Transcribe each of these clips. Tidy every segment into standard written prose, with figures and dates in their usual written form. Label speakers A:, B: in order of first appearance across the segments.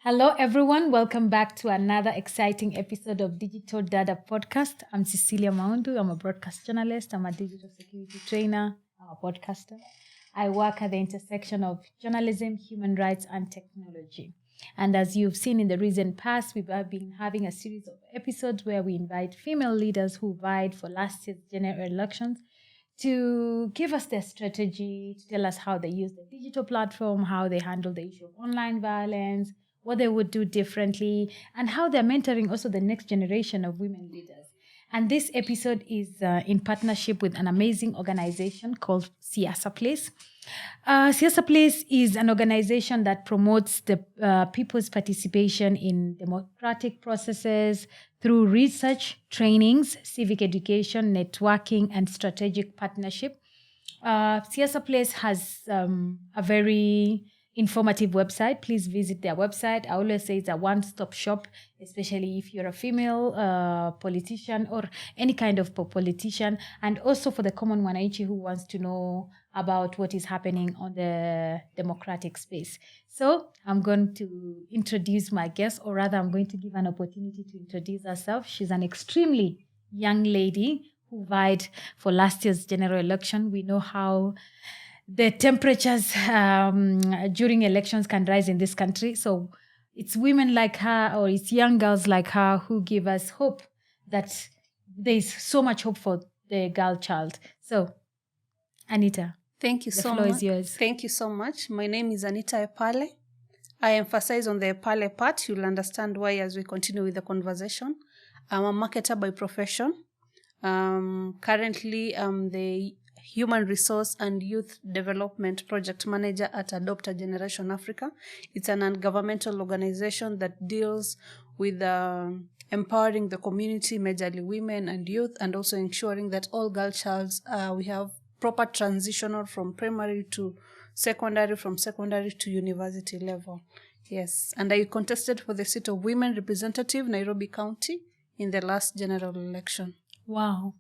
A: Hello, everyone. Welcome back to another exciting episode of Digital Data Podcast. I'm Cecilia Maundu. I'm a broadcast journalist. I'm a digital security trainer. I'm a podcaster. I work at the intersection of journalism, human rights, and technology. And as you've seen in the recent past, we've been having a series of episodes where we invite female leaders who vied for last year's general elections to give us their strategy, to tell us how they use the digital platform, how they handle the issue of online violence, what they would do differently, and how they're mentoring also the next generation of women leaders. And this episode is in partnership with an amazing organization called Siasa Ep5. Siasa Ep5 is an organization that promotes the people's participation in democratic processes through research, trainings, civic education, networking, and strategic partnership. Siasa Ep5 has a very informative website. Please visit their website. I always say it's a one-stop shop, especially if you're a female politician or any kind of politician, and also for the common wananchi who wants to know about what is happening on the democratic space. So I'm going to introduce my guest, or rather I'm going to give an opportunity to introduce herself. She's an extremely young lady who vied for last year's general election. We know how the temperatures during elections can rise in this country. So it's women like her, or it's young girls like her, who give us hope that there's so much hope for the girl child. So, Anita,
B: Thank you
A: the
B: so
A: floor
B: much.
A: is yours.
B: Thank you so much. My name is Anita Ep5. I emphasize on the Ep5 part. You'll understand why as we continue with the conversation. I'm a marketer by profession. Currently, I'm the Human Resource and Youth Development Project Manager at Adopt a Generation Africa. It's an non-governmental organization that deals with empowering the community, majorly women and youth, and also ensuring that all girl childs, we have proper transitional from primary to secondary, from secondary to university level. Yes, and I contested for the seat of Women Representative, Nairobi County, in the last general election.
A: Wow.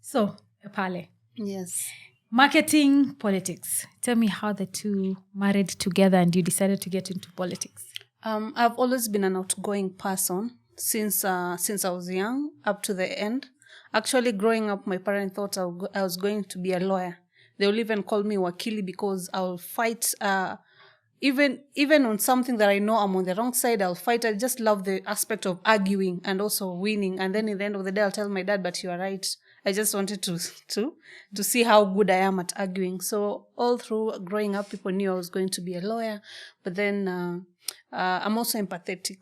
A: So, Epale,
B: Yes.
A: marketing, politics. Tell me how the two married together and you decided to get into politics.
B: I've always been an outgoing person since I was young up to the end. Actually, growing up, my parents thought I was going to be a lawyer. They will even call me Wakili because I'll fight. Even on something that I know I'm on the wrong side, I'll fight. I just love the aspect of arguing and also winning. And then in the end of the day, I'll tell my dad, "But you are right. I just wanted to see how good I am at arguing." So all through growing up, people knew I was going to be a lawyer. But then I'm also empathetic.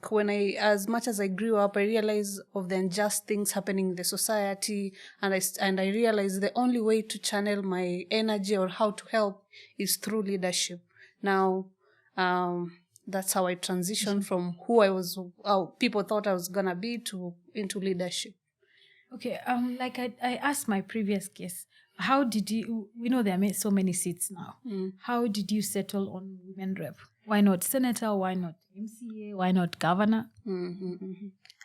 B: As much as I grew up, I realized of the unjust things happening in the society, and I realized the only way to channel my energy or how to help is through leadership. Now, that's how I transitioned from how people thought I was gonna be into leadership.
A: Okay, like I asked my previous guest, how did you, we know there are so many seats now. How did you settle on women rep? Why not senator? Why not MCA? Why not governor?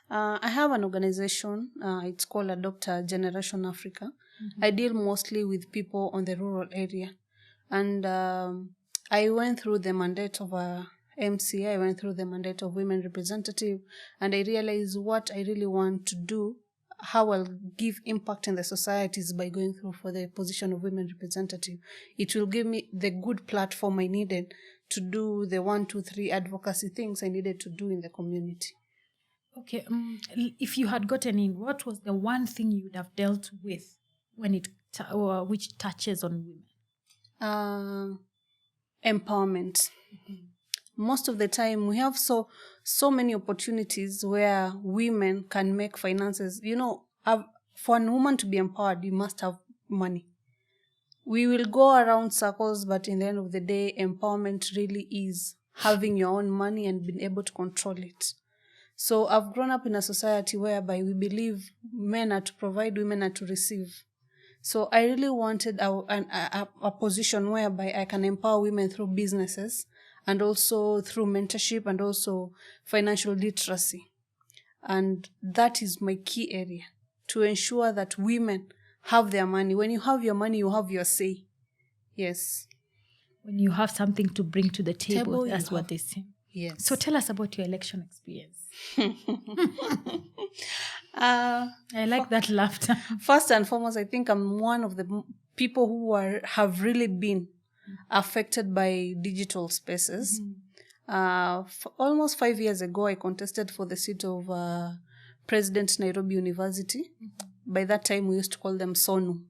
B: I have an organization. It's called Adopt a Generation Africa. I deal mostly with people on the rural area. And I went through the mandate of a MCA. I went through the mandate of women representative. And I realized what I really want to do, how I'll give impact in the society is by going through for the position of women representative. It will give me the good platform I needed to do the 1, 2, 3 advocacy things I needed to do in the community.
A: Okay, if you had gotten in, what was the one thing you would have dealt with when which touches on women?
B: Empowerment. Most of the time, we have so many opportunities where women can make finances. For a woman to be empowered, you must have money. We will go around circles, but in the end of the day, empowerment really is having your own money and being able to control it. So I've grown up in a society whereby we believe men are to provide, women are to receive. So I really wanted a position whereby I can empower women through businesses and also through mentorship and also financial literacy. And that is my key area, to ensure that women have their money. When you have your money, you have your say. Yes.
A: When you have something to bring to the table, that's what they say.
B: Yes.
A: So tell us about your election experience. I like that laughter.
B: First and foremost, I think I'm one of the people who have really been affected by digital spaces. Almost 5 years ago, I contested for the seat of President Nairobi University. By that time, we used to call them SONU.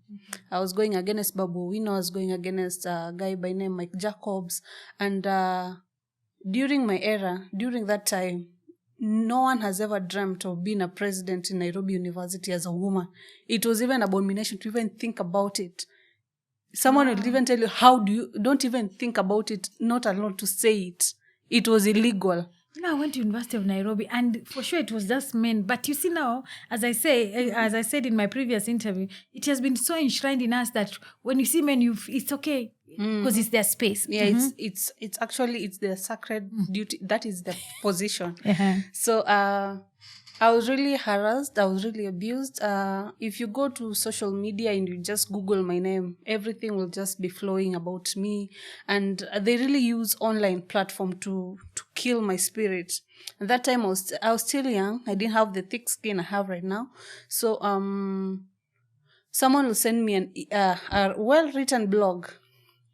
B: I was going against Babu Wino. I was going against a guy by name Mike Jacobs. And during my era, during that time, no one has ever dreamt of being a president in Nairobi University as a woman. It was even an abomination to even think about it. Someone will even tell you, don't even think about it, not allowed to say it. It was illegal.
A: I went to University of Nairobi, and for sure it was just men. But you see now, as I said in my previous interview, it has been so enshrined in us that when you see men, it's okay because it's their space.
B: Yeah, it's actually their sacred duty. That is the position. So I was really harassed. I was really abused. If you go to social media and you just Google my name, everything will just be flowing about me. And they really use online platform to kill my spirit. At that time, I was still young. I didn't have the thick skin I have right now. So someone will send me a well-written blog.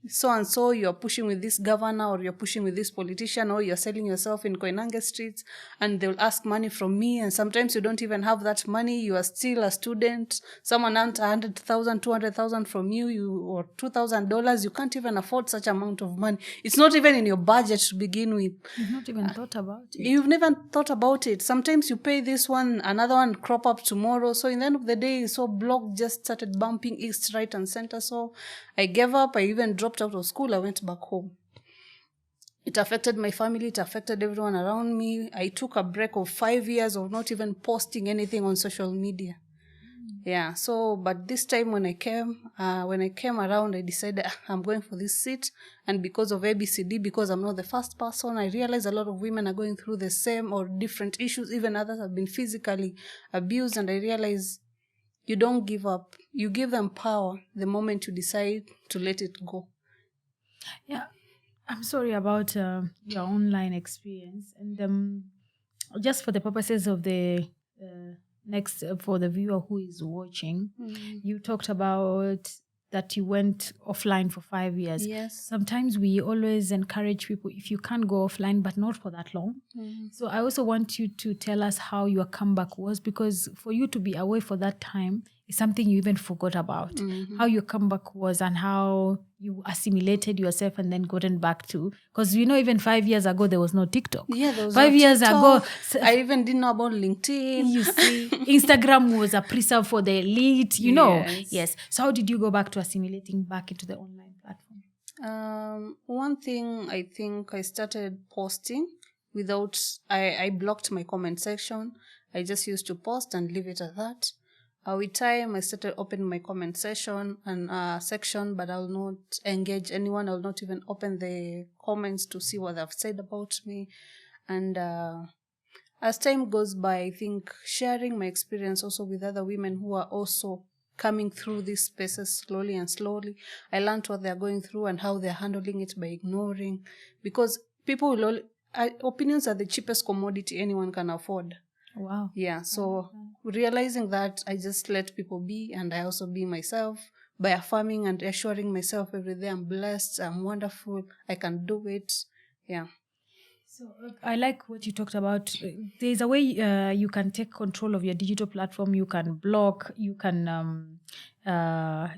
B: So and so, you're pushing with this governor, or you're pushing with this politician, or you're selling yourself in Koinange streets, and they'll ask money from me. And sometimes you don't even have that money. You are still a student. Someone earned 100,000, 200,000 from you, or $2,000. You can't even afford such amount of money. It's not even in your budget to begin with.
A: You've not even thought about it.
B: You've never thought about it. Sometimes you pay this one, another one crop up tomorrow. So in the end of the day, so blog just started bumping east, right, and center. So I gave up. I even dropped out of school. I went back home. It affected my family. It affected everyone around me. I took a break of 5 years of not even posting anything on social media. Yeah. So, but this time when I came around, I decided I'm going for this seat. And because of ABCD, because I'm not the first person, I realized a lot of women are going through the same or different issues. Even others have been physically abused. And I realized you don't give up. You give them power the moment you decide to let it go.
A: Yeah, I'm sorry about your online experience. And just for the purposes of the next, for the viewer who is watching, you talked about that you went offline for 5 years.
B: Yes.
A: Sometimes we always encourage people, if you can't go offline, but not for that long. So I also want you to tell us how your comeback was, because for you to be away for that time is something you even forgot about. How your comeback was and how you assimilated yourself and then gotten back to, because even 5 years ago there was no TikTok.
B: Yeah, there was
A: 5
B: no
A: years
B: TikTok.
A: ago,
B: I even didn't know about LinkedIn.
A: you see, Instagram was a preserve for the elite, Yes. So how did you go back to assimilating back into the online platform?
B: One thing, I think I started posting without, I blocked my comment section. I just used to post and leave it at that. With time, I started opening my comment section, but I'll not engage anyone. I'll not even open the comments to see what they've said about me. And as time goes by, I think sharing my experience also with other women who are also coming through these spaces slowly, I learned what they're going through and how they're handling it by ignoring. Because people will opinions are the cheapest commodity anyone can afford.
A: Wow.
B: Yeah, so realizing that, I just let people be, and I also be myself by affirming and assuring myself every day I'm blessed, I'm wonderful, I can do it. Yeah.
A: So I like what you talked about. There's a way you can take control of your digital platform. You can block. You can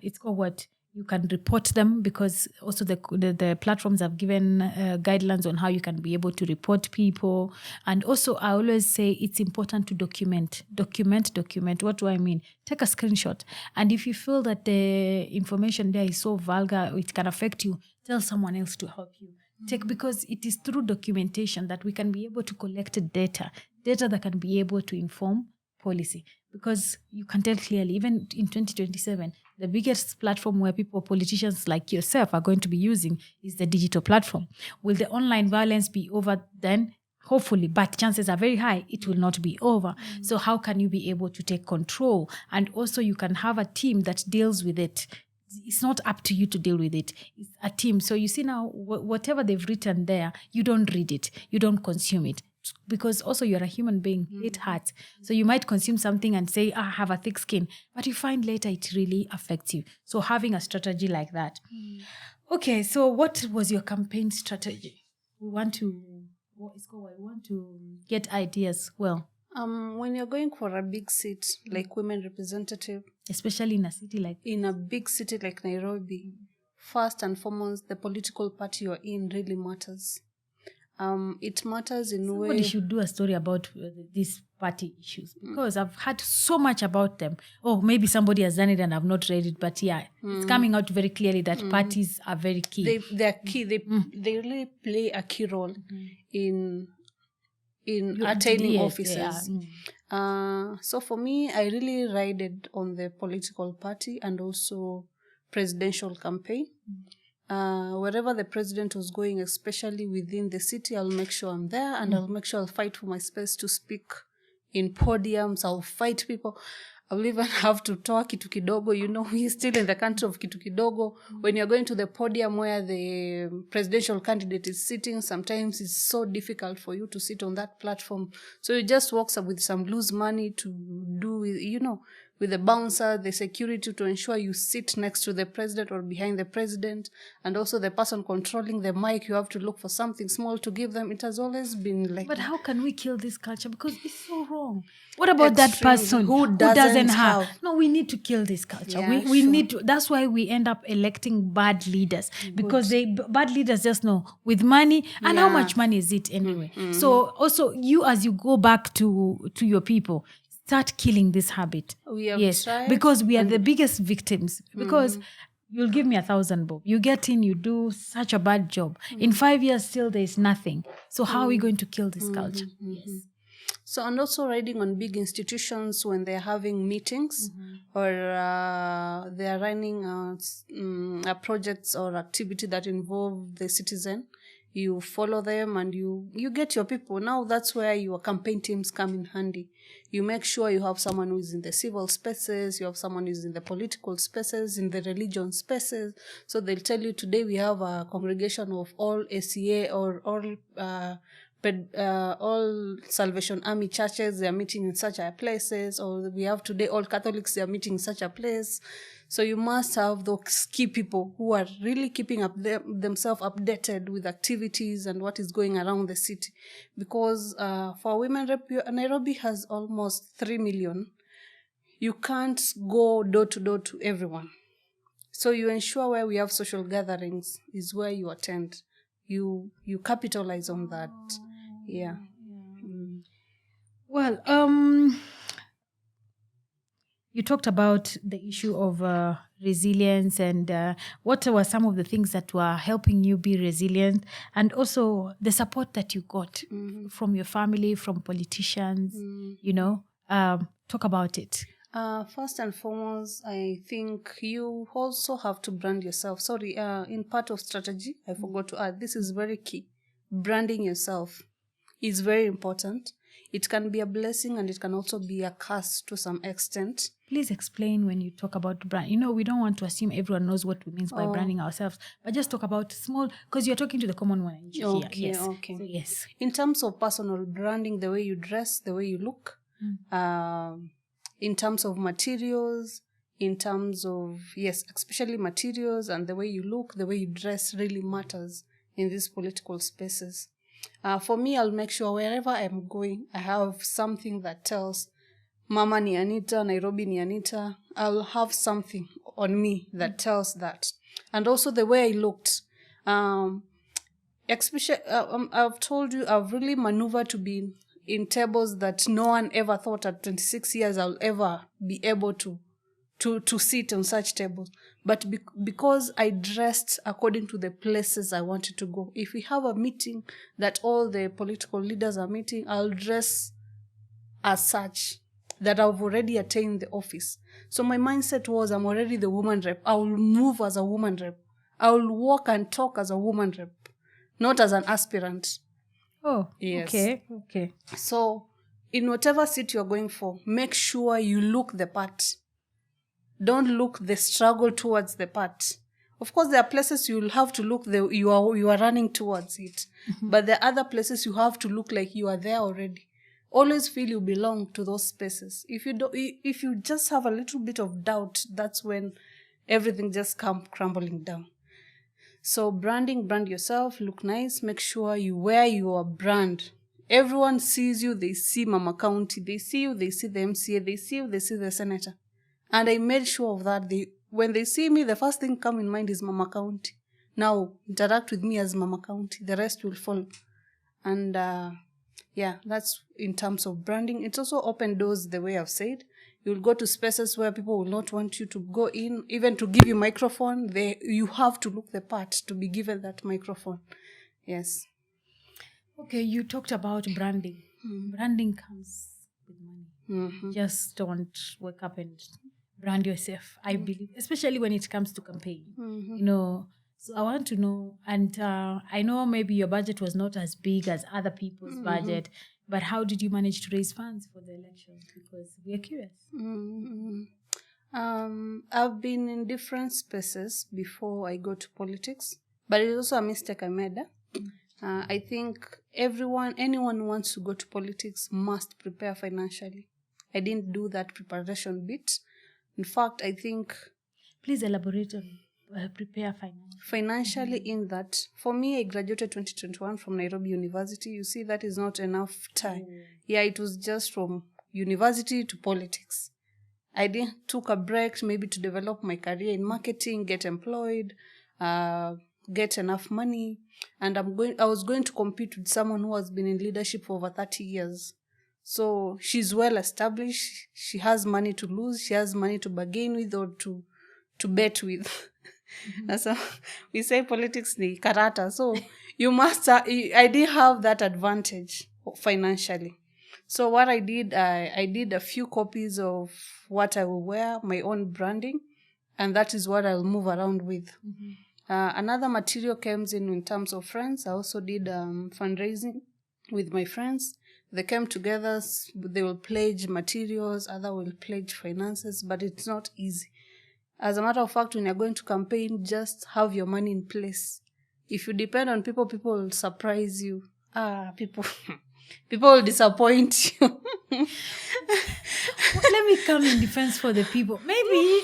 A: it's called what? You can report them, because also the platforms have given guidelines on how you can be able to report people. And also, I always say it's important to document. What do I mean? Take a screenshot. And if you feel that the information there is so vulgar, it can affect you, tell someone else to help you. Because it is through documentation that we can be able to collect data that can be able to inform policy. Because you can tell clearly, even in 2027, the biggest platform where politicians like yourself are going to be using is the digital platform. Will the online violence be over then? Hopefully, but chances are very high it will not be over. So how can you be able to take control? And also you can have a team that deals with it. it's not up to you to deal with it. It's a team. So you see now, whatever they've written there, you don't read it. You don't consume it. Because also you're a human being. It hurts. So you might consume something and say, I have a thick skin. But you find later it really affects you. So having a strategy like that. Okay, so what was your campaign strategy? We want to get ideas. Well,
B: when you're going for a big seat like women representative,
A: especially in a city like
B: big city like Nairobi, first and foremost, the political party you're in really matters. It matters in
A: somebody
B: way.
A: should do a story about these party issues because I've heard so much about them. Oh, maybe somebody has done it and I've not read it, but yeah, it's coming out very clearly that parties are very key.
B: They're key. They really play a key role in attaining offices. So for me, I really rided on the political party and also presidential campaign. Wherever the president was going, especially within the city, I'll make sure I'm there, and I'll make sure I'll fight for my space to speak in podiums. I'll fight people. I'll even have to talk kitu kidogo. We're still in the country of kitu kidogo. When you're going to the podium where the presidential candidate is sitting, sometimes it's so difficult for you to sit on that platform. So you just walk up with some loose money to do with the bouncer, the security, to ensure you sit next to the president or behind the president, and also the person controlling the mic, you have to look for something small to give them. It has always been like
A: But how can we kill this culture? Because it's so wrong. What about that person
B: who doesn't have?
A: No, we need to kill this culture.
B: Yeah,
A: we
B: sure.
A: need to. That's why we end up electing bad leaders, because bad leaders just know with money, and how much money is it anyway. So also you, as you go back to your people, start killing this habit.
B: We have tried,
A: because we are the biggest victims. Because you'll give me 1,000 bob. You get in, you do such a bad job. In 5 years, still there is nothing. So how are we going to kill this culture? Yes.
B: So, and also riding on big institutions when they're having meetings or they're running a projects or activity that involve the citizen. You follow them and you get your people. Now that's where your campaign teams come in handy. You make sure you have someone who's in the civil spaces, you have someone who's in the political spaces, in the religion spaces. So they'll tell you, today we have a congregation of all ACA or all Salvation Army churches, they are meeting in such a places, or we have today all Catholics, they are meeting in such a place. So you must have those key people who are really keeping up themselves updated with activities and what is going around the city. Because for women rep, Nairobi has almost 3 million. You can't go door to door to everyone. So you ensure where we have social gatherings is where you attend. You capitalize on that. Yeah.
A: Well, you talked about the issue of resilience, and what were some of the things that were helping you be resilient, and also the support that you got from your family, from politicians, talk about it.
B: First and foremost, I think you also have to brand yourself. Sorry, in part of strategy, I forgot to add, this is very key. Branding yourself is very important. It can be a blessing and it can also be a curse to some extent.
A: Please explain when you talk about brand. We don't want to assume everyone knows what we mean by branding ourselves, but just talk about small, because you're talking to the common one here. Yes.
B: Okay.
A: So, yes.
B: In terms of personal branding, the way you dress, the way you look, in terms of materials, in terms of, especially materials, and the way you look, the way you dress really matters in these political spaces. For me, I'll make sure wherever I'm going, I have something that tells Mama ni Anita, Nairobi ni Anita. I'll have something on me that tells that. And also the way I looked. Especially, I've told you, I've really maneuvered to be in tables that no one ever thought at 26 years I'll ever be able to sit on such tables. But because I dressed according to the places I wanted to go. If we have a meeting that all the political leaders are meeting, I'll dress as such that I've already attained the office. So my mindset was, I'm already the woman rep. I will move as a woman rep. I will walk and talk as a woman rep, not as an aspirant.
A: Oh,
B: yes.
A: Okay.
B: So in whatever seat you're going for, make sure you look the part. Don't look the struggle towards the part. Of course, there are places you'll have to look you are running towards it, but there are other places you have to look like you are there already. Always feel you belong to those spaces. If you just have a little bit of doubt, that's when everything just come crumbling down. So brand yourself, look nice, make sure you wear your brand. Everyone sees you, they see Mama County, they see you, they see the MCA, they see you, they see the senator. And I made sure of that. When they see me, the first thing come in mind is Mama County. Now, interact with me as Mama County. The rest will follow. And that's in terms of branding. It's also open doors, the way I've said. You'll go to spaces where people will not want you to go in, even to give you microphone. You have to look the part to be given that microphone. Yes.
A: Okay, you talked about branding. Branding comes with money. Just don't wake up and brand yourself, I believe, especially when it comes to campaign. So I want to know, and I know maybe your budget was not as big as other people's budget, but how did you manage to raise funds for the elections? Because we are curious.
B: I've been in different spaces before I go to politics, but it's also a mistake I made. I think anyone who wants to go to politics must prepare financially. I didn't do that preparation bit. In fact, I think...
A: Please elaborate on prepare financially.
B: Financially in that, for me, I graduated 2021 from Nairobi University. You see, that is not enough time. Yeah, it was just from university to politics. I took a break maybe to develop my career in marketing, get employed, get enough money. And I was going to compete with someone who has been in leadership for over 30 years. So she's well established. She has money to lose. She has money to bargain with or to bet with. That's how we say politics ni karata. So you must. I did have that advantage financially. So what I did, I did a few copies of what I will wear, my own branding, and that is what I'll move around with. Another material comes in terms of friends. I also did fundraising with my friends. They came together, they will pledge materials, other will pledge finances, but it's not easy. As a matter of fact, when you're going to campaign, just have your money in place. If you depend on people will surprise you. People will disappoint you.
A: Let me come in defense for the people. Maybe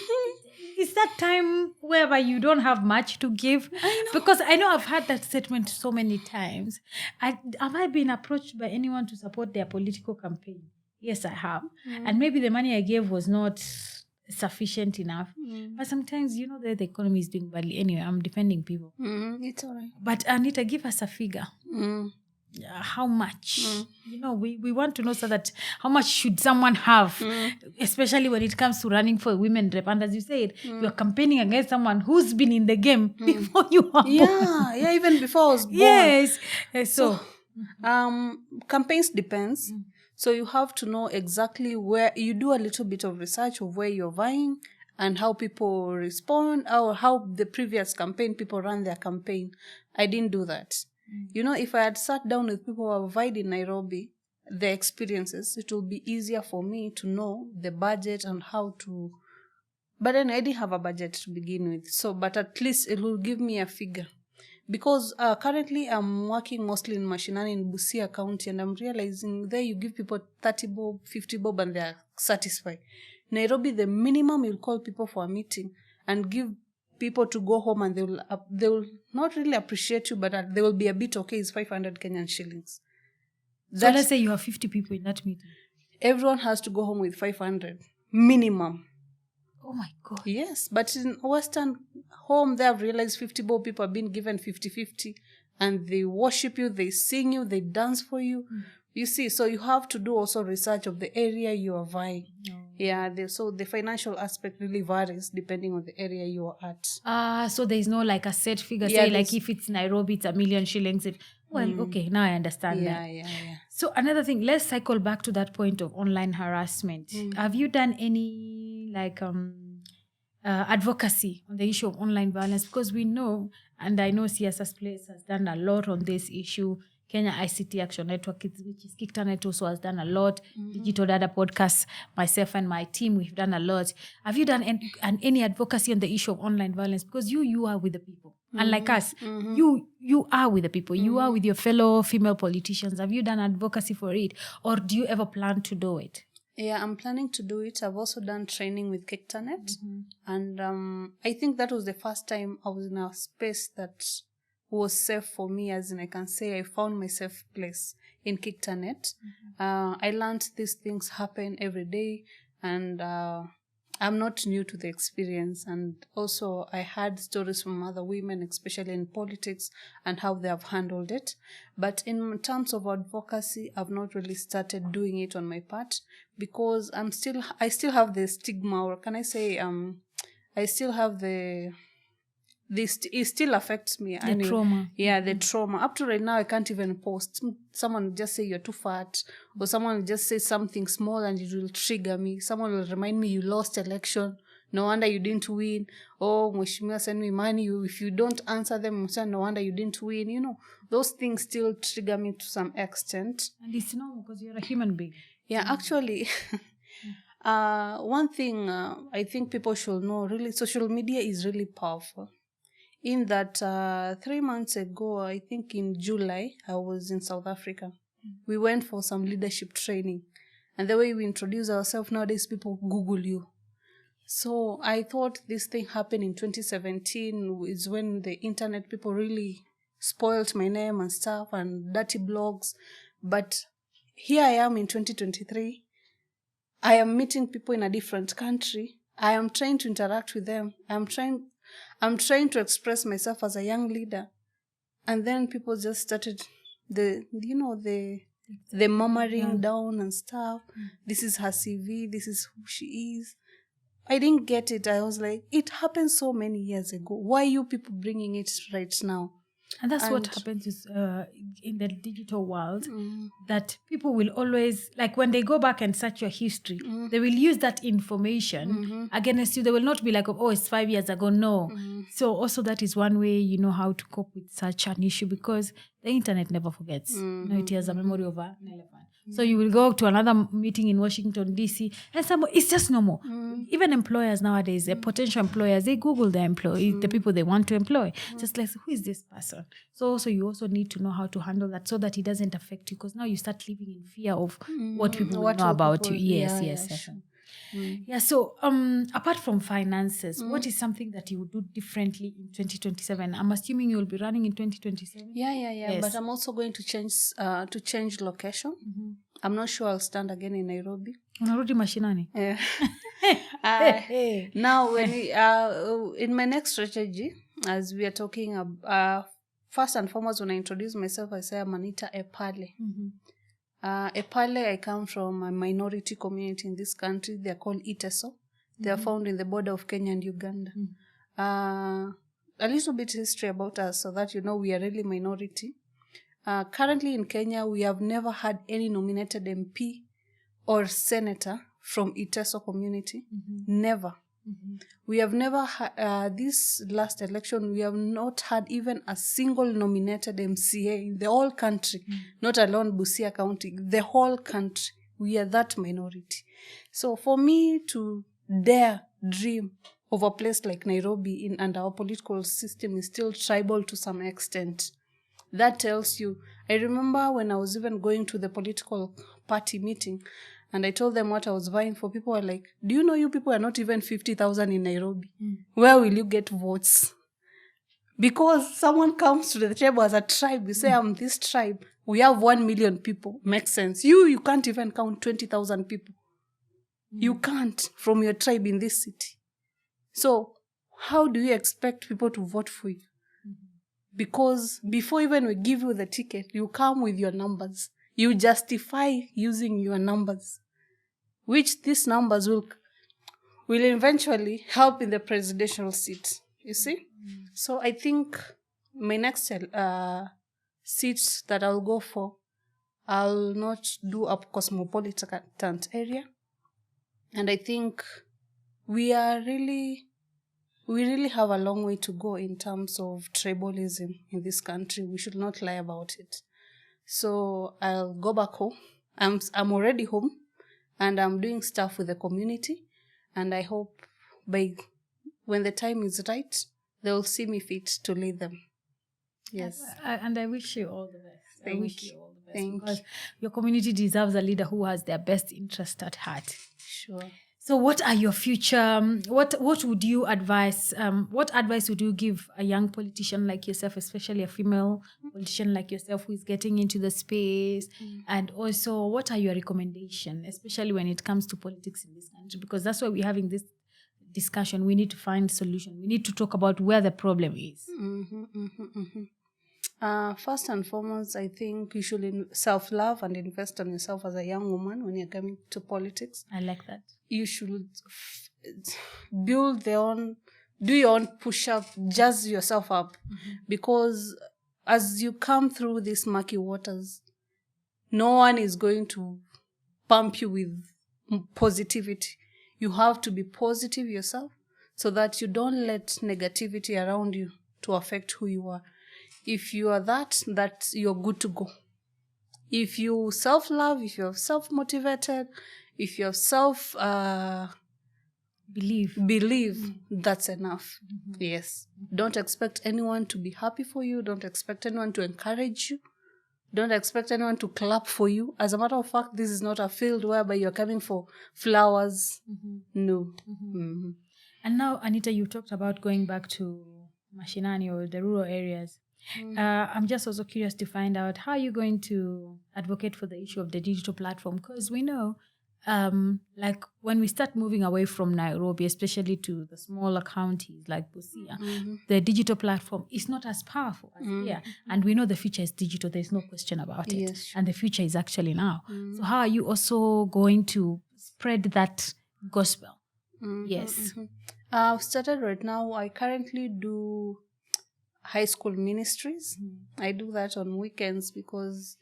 A: it's that time whereby you don't have much to give. Because I know I've heard that statement so many times. Have I been approached by anyone to support their political campaign? Yes, I have. And maybe the money I gave was not sufficient enough. But sometimes, the economy is doing badly. Anyway, I'm defending people.
B: It's all right.
A: But Anita, give us a figure. How much? We want to know so that how much should someone have, especially when it comes to running for women rep. And as you said, you're campaigning against someone who's been in the game before you were born.
B: Yeah, even before I was born.
A: Yes. So
B: campaigns depends. So you have to know exactly where you do a little bit of research of where you're vying and how people respond or how the previous campaign people ran their campaign. I didn't do that. If I had sat down with people who have vied in Nairobi, their experiences, it will be easier for me to know the budget and how to... But then I didn't have a budget to begin with. But at least it will give me a figure. Because currently I'm working mostly in Mashinani in Busia County, and I'm realizing there you give people 30 bob, 50 bob, and they're satisfied. Nairobi, the minimum you'll call people for a meeting and give people to go home, and they will not really appreciate you, but they will be a bit okay, is 500 Kenyan shillings.
A: So let's say you have 50 people in that meeting.
B: Everyone has to go home with 500 minimum.
A: Oh my God.
B: Yes, but in Western home, they have realized 50 bob people have been given 50-50, and they worship you, they sing you, they dance for you. You see, so you have to do also research of the area you are vying. Yeah, so the financial aspect really varies depending on the area you are at.
A: So there is no like a set figure. Say like if it's Nairobi, it's 1 million shillings. Okay, now I understand that.
B: Yeah.
A: So another thing, let's cycle back to that point of online harassment. Have you done any like advocacy on the issue of online violence? Because we know, and I know Siasa Ep5 has done a lot on this issue. Kenya ICT Action Network, which is KICTANET, also has done a lot. Digital Data Podcast, myself and my team, we've done a lot. Have you done any advocacy on the issue of online violence? Because you are with the people. Unlike us, you are with the people. You are with your fellow female politicians. Have you done advocacy for it? Or do you ever plan to do it?
B: Yeah, I'm planning to do it. I've also done training with KICTANET. And I think that was the first time I was in a space that was safe for me, as in I can say I found my safe place in KICTANET. I learned these things happen every day, and I'm not new to the experience. And also I heard stories from other women, especially in politics, and how they have handled it. But in terms of advocacy, I've not really started doing it on my part, because I still have the stigma, or can I say I still have it still affects me.
A: The trauma.
B: Yeah, the trauma. Up to right now, I can't even post. Someone will just say you're too fat, or someone will just say something small and it will trigger me. Someone will remind me you lost election. No wonder you didn't win. Oh, Mheshimiwa send me money. If you don't answer them, no wonder you didn't win. You know, those things still trigger me to some extent.
A: And it's normal because you're a human being.
B: Yeah, actually, one thing I think people should know, really, social media is really powerful. In that 3 months ago, I think in July, I was in South Africa. We went for some leadership training. And the way we introduce ourselves nowadays, people Google you. So I thought this thing happened in 2017 is when the internet people really spoiled my name and stuff and dirty blogs. But here I am in 2023. I am meeting people in a different country. I am trying to interact with them. I'm trying to express myself as a young leader. And then people just started the murmuring down and stuff. This is her CV. This is who she is. I didn't get it. I was like, it happened so many years ago. Why are you people bringing it right now?
A: And that's what happens is, in the digital world, that people will always, like when they go back and search your history, they will use that information against you. They will not be like, oh, it's 5 years ago. No. So also that is one way you know how to cope with such an issue, because the internet never forgets. You know, it has a memory of an elephant. So you will go to another meeting in Washington, D.C., and it's just normal. Even employers nowadays, potential employers, they Google their employees, the people they want to employ. Just like, who is this person? So also you also need to know how to handle that so that it doesn't affect you, because now you start living in fear of what people will know about you. Yes. Yeah, so apart from finances, what is something that you would do differently in 2027? I'm assuming you will be running in 2027.
B: Yeah. Yes. But I'm also going to change location. I'm not sure I'll stand again in Nairobi.
A: Unarudi mashinani.
B: Yeah. Now, when in my next strategy, as we are talking about, first and foremost, when I introduce myself, I say I'm Anita Ep5. Ep5, I come from a minority community in this country. They are called Iteso. They are found in the border of Kenya and Uganda. A little bit history about us so that you know we are really minority. Currently in Kenya, we have never had any nominated MP or senator from Iteso community. Never. We have never had, this last election, we have not had even a single nominated MCA in the whole country, not alone Busia County, the whole country. We are that minority. So for me to dare dream of a place like Nairobi and our political system is still tribal to some extent. That tells you. I remember when I was even going to the political party meeting, and I told them what I was vying for. People were like, do you know you people are not even 50,000 in Nairobi? Where will you get votes? Because someone comes to the table as a tribe. You say, I'm this tribe. We have 1 million people. Makes sense. You can't even count 20,000 people. You can't from your tribe in this city. So how do you expect people to vote for you? Because before even we give you the ticket, you come with your numbers. You justify using your numbers, which these numbers will eventually help in the presidential seat. You see? So I think my next seats that I'll go for, I'll not do a cosmopolitan area. And I think we really have a long way to go in terms of tribalism in this country. We should not lie about it. So I'll go back home. I'm already home, and I'm doing stuff with the community, and I hope when the time is right, they'll see me fit to lead them. Yes.
A: And I wish you all the best. I wish you all the best,
B: Thank
A: because your community deserves a leader who has their best interest at heart.
B: Sure.
A: So what are your future, what would you advise, what advice would you give a young politician like yourself, especially a female politician like yourself who is getting into the space? And also, what are your recommendations, especially when it comes to politics in this country? Because that's why we're having this discussion. We need to find solution. We need to talk about where the problem is.
B: First and foremost, I think you should self-love and invest on yourself as a young woman when you're coming to politics.
A: I like that.
B: You should do your own push-up, jazz yourself up, because as you come through these murky waters, no one is going to pump you with positivity. You have to be positive yourself so that you don't let negativity around you to affect who you are. If you are that you're good to go. If you self-love, if you're self-motivated, if you're believe, that's enough. Yes. Don't expect anyone to be happy for you. Don't expect anyone to encourage you. Don't expect anyone to clap for you. As a matter of fact, this is not a field whereby you're coming for flowers. No.
A: And now, Anita, you talked about going back to mashinani or the rural areas. I'm just also curious to find out how you're going to advocate for the issue of the digital platform, because we know, like when we start moving away from Nairobi, especially to the smaller counties like Busia, the digital platform is not as powerful as here. And we know the future is digital. There's no question about it.
B: Yes, sure.
A: And the future is actually now. So how are you also going to spread that gospel? Yes.
B: I've started right now. I currently do high school ministries. I do that on weekends because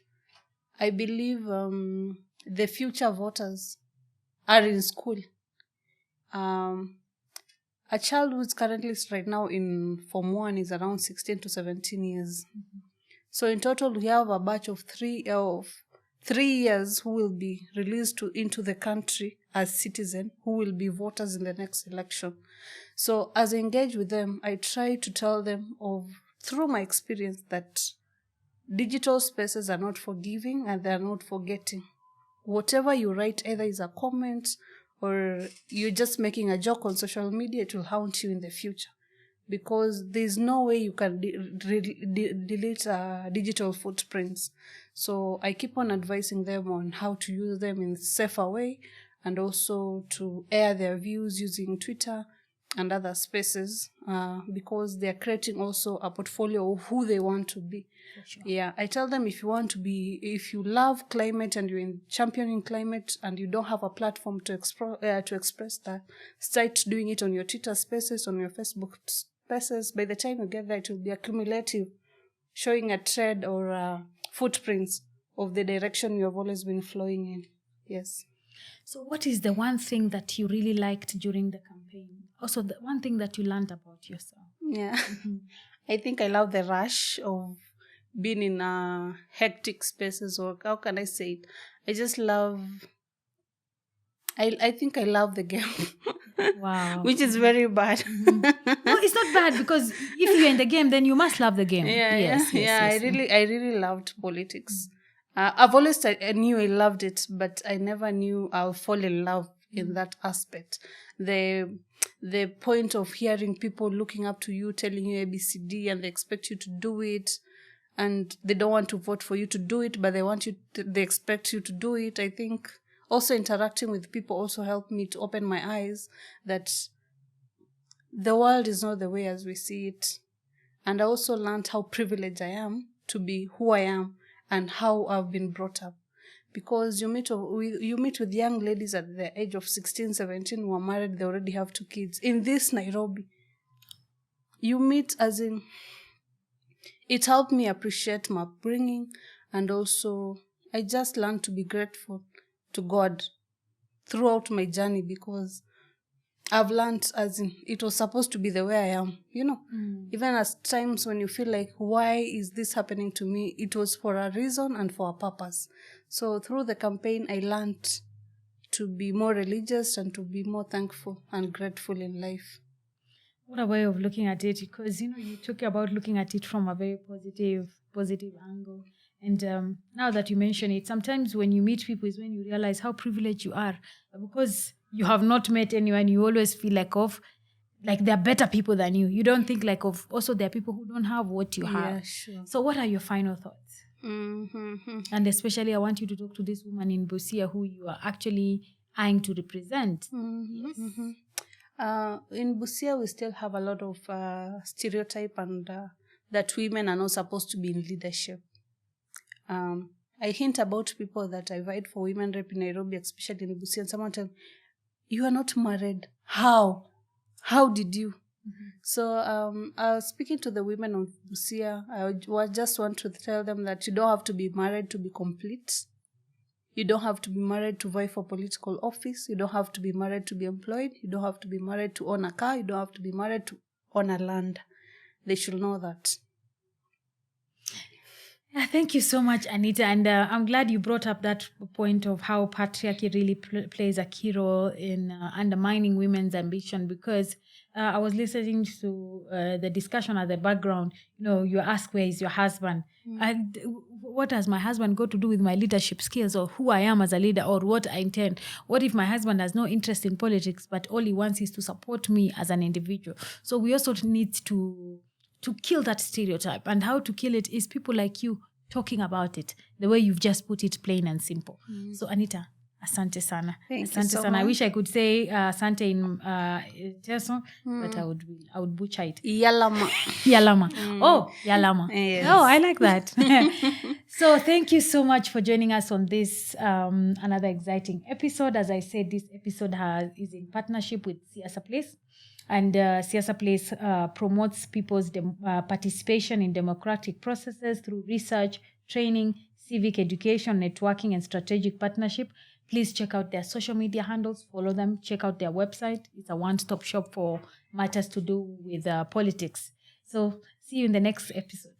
B: I believe the future voters are in school. A child who's currently right now in Form 1 is around 16 to 17 years. So in total, we have a batch of 3 years who will be released into the country as citizens, who will be voters in the next election. So as I engage with them, I try to tell them through my experience that digital spaces are not forgiving and they are not forgetting. Whatever you write, either is a comment or you're just making a joke on social media, it will haunt you in the future. Because there's no way you can delete digital footprints. So I keep on advising them on how to use them in a safer way, and also to air their views using Twitter and other spaces, because they're creating also a portfolio of who they want to be.
A: Sure.
B: Yeah, I tell them if you love climate and you're championing climate and you don't have a platform to express that, start doing it on your Twitter spaces, on your Facebook spaces. By the time you get there, it will be accumulative, showing a thread or footprints of the direction you have always been flowing in. Yes.
A: So what is the one thing that you really liked during the campaign? Also, the one thing that you learned about yourself?
B: Yeah. I think I love the rush of being in hectic spaces, or how can I say it? I just love... I think I love the game.
A: Wow.
B: Which is very bad.
A: No, it's not bad, because if you're in the game, then you must love the game. Yes.
B: I really loved politics. I've always I knew I loved it, but I never knew I'll fall in love in that aspect. The point of hearing people looking up to you, telling you ABCD, and they expect you to do it, and they don't want to vote for you to do it, but they expect you to do it. I think also interacting with people also helped me to open my eyes that the world is not the way as we see it. And I also learned how privileged I am to be who I am and how I've been brought up. Because you meet with young ladies at the age of 16, 17 who are married, they already have 2 kids. In this Nairobi, you meet it helped me appreciate my upbringing, and also I just learned to be grateful to God throughout my journey, because I've learned, as in, it was supposed to be the way I am, even at times when you feel like, why is this happening to me? It was for a reason and for a purpose. So through the campaign, I learned to be more religious and to be more thankful and grateful in life.
A: What a way of looking at it, because you talk about looking at it from a very positive angle. And now that you mention it, sometimes when you meet people is when you realize how privileged you are, because you have not met anyone. You always feel like there are better people than you. You don't think like of also there are people who don't have what you have.
B: Yeah, sure.
A: So what are your final thoughts?
B: Mm-hmm.
A: And especially I want you to talk to this woman in Busia who you are actually eyeing to represent.
B: Mm-hmm.
A: Yes.
B: Mm-hmm. In Busia, we still have a lot of stereotype and that women are not supposed to be in leadership. I hint about people that I fight for women rep in Nairobi, especially in Busia, and someone tell me, you are not married. How? How did you? Mm-hmm. So I was speaking to the women of Busia. I just want to tell them that you don't have to be married to be complete. You don't have to be married to vie for political office. You don't have to be married to be employed. You don't have to be married to own a car. You don't have to be married to own a land. They should know that.
A: Yeah, thank you so much, Anita. And I'm glad you brought up that point of how patriarchy really plays a key role in undermining women's ambition, because I was listening to the discussion at the background. You ask, where is your husband? And what does my husband got to do with my leadership skills or who I am as a leader or what I intend? What if my husband has no interest in politics, but all he wants is to support me as an individual? So we also need to kill that stereotype. And how to kill it is people like you talking about it the way you've just put it, plain and simple. So Anita, asante sana.
B: Thank you so
A: sana. I
B: much.
A: wish I could say asante in Teso, but I would butcher it.
B: Yalama.
A: Yalama. Oh, Yalama.
B: Yes.
A: Oh, I like that. So thank you so much for joining us on this another exciting episode. As I said, this episode is in partnership with Siasa Ep5. And Siasa Ep5 promotes people's participation in democratic processes through research, training, civic education, networking, and strategic partnership. Please check out their social media handles, follow them, check out their website. It's a one-stop shop for matters to do with politics. So see you in the next episode.